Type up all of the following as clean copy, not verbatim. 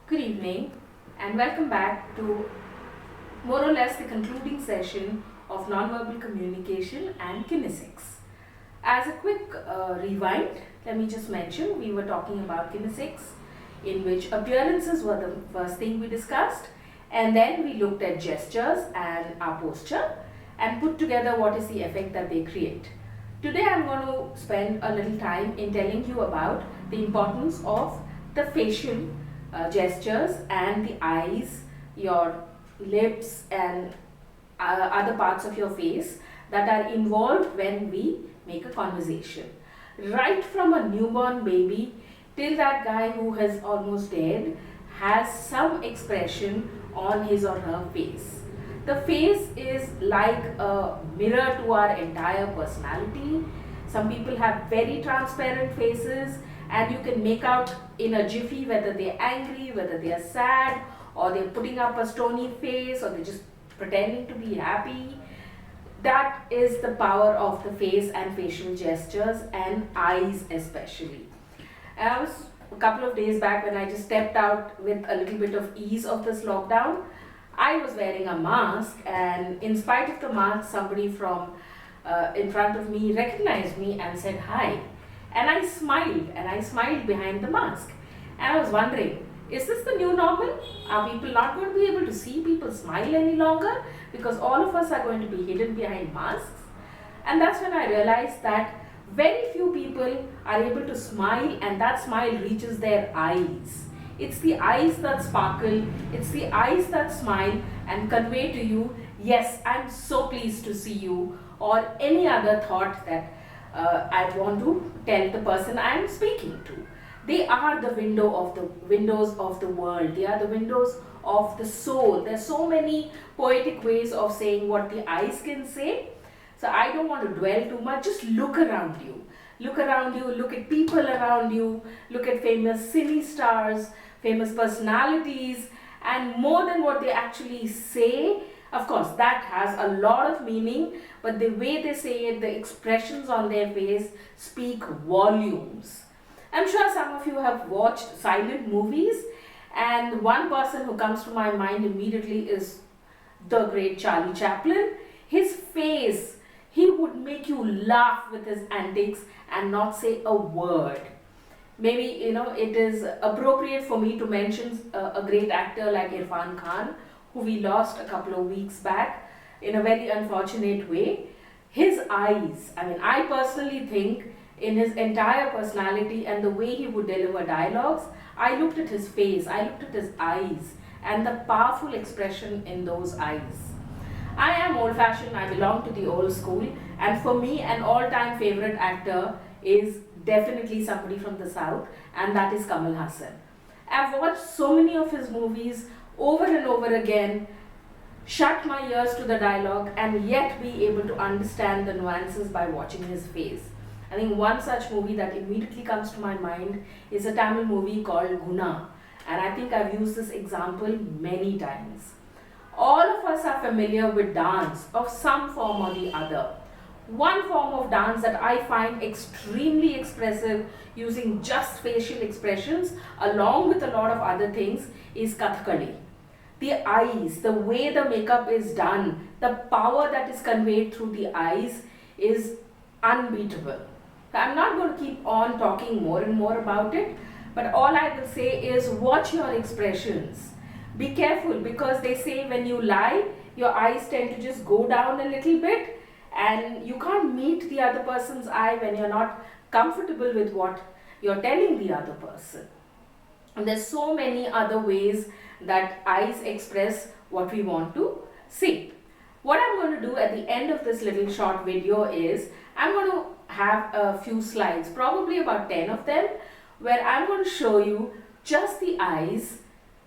Good evening and welcome back to more or less the concluding session of nonverbal communication and kinesics. As a quick rewind, let me just mention we were talking about kinesics, in which appearances were the first thing we discussed, and then we looked at gestures and our posture and put together what is the effect that they create. Today I'm going to spend a little time in telling you about the importance of the facial gestures and the eyes, your lips, and other parts of your face that are involved when we make a conversation. Right from a newborn baby till that guy who has almost died has some expression on his or her face. The face is like a mirror to our entire personality. Some people have very transparent faces, and you can make out in a jiffy whether they're angry, whether they are sad, or they're putting up a stony face, or they're just pretending to be happy. That is the power of the face and facial gestures and eyes especially. And I was a couple of days back when I just stepped out with a little bit of ease of this lockdown. I was wearing a mask, and in spite of the mask, somebody from in front of me recognized me and said hi. And I smiled behind the mask. And I was wondering, is this the new normal? Are people not going to be able to see people smile any longer? Because all of us are going to be hidden behind masks. And that's when I realized that very few people are able to smile, and that smile reaches their eyes. It's the eyes that sparkle, it's the eyes that smile and convey to you, yes, I'm so pleased to see you, or any other thought that I want to tell the person I am speaking to. They are the windows of the world. They are the windows of the soul. There are so many poetic ways of saying what the eyes can say. So I don't want to dwell too much. Just look around you. Look around you. Look at people around you. Look at famous cine stars, famous personalities, and more than what they actually say. Of course, that has a lot of meaning, but the way they say it, the expressions on their face speak volumes. I'm sure some of you have watched silent movies, and one person who comes to my mind immediately is the great Charlie Chaplin. His face, he would make you laugh with his antics and not say a word. Maybe it is appropriate for me to mention a great actor like Irfan Khan, who we lost a couple of weeks back in a very unfortunate way. His eyes, I personally think in his entire personality and the way he would deliver dialogues, I looked at his face, I looked at his eyes, and the powerful expression in those eyes. I am old fashioned, I belong to the old school, and for me, an all time favorite actor is definitely somebody from the south, and that is Kamal Hassan. I've watched so many of his movies over and over again, shut my ears to the dialogue, and yet be able to understand the nuances by watching his face. I think one such movie that immediately comes to my mind is a Tamil movie called Guna, and I think I've used this example many times. All of us are familiar with dance of some form or the other. One form of dance that I find extremely expressive using just facial expressions along with a lot of other things is Kathakali. The eyes, the way the makeup is done, the power that is conveyed through the eyes is unbeatable. I'm not going to keep on talking more and more about it, but all I will say is watch your expressions. Be careful, because they say when you lie, your eyes tend to just go down a little bit, and you can't meet the other person's eye when you're not comfortable with what you're telling the other person. And there's so many other ways that eyes express what we want to see. What I'm going to do at the end of this little short video is I'm going to have a few slides, probably about 10 of them, where I'm going to show you just the eyes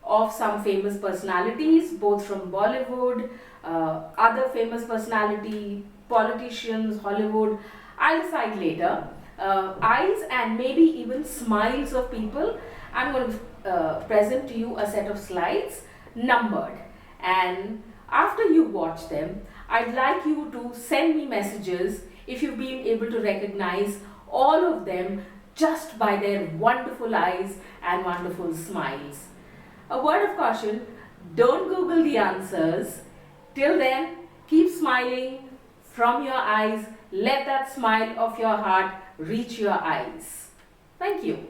of some famous personalities, both from Bollywood, other famous personality, politicians, Hollywood. I'll decide later. Eyes and maybe even smiles of people. I'm going to present to you a set of slides numbered, and after you watch them, I'd like you to send me messages if you've been able to recognize all of them just by their wonderful eyes and wonderful smiles. A word of caution, don't Google the answers. Till then, keep smiling from your eyes. Let that smile of your heart reach your eyes. Thank you.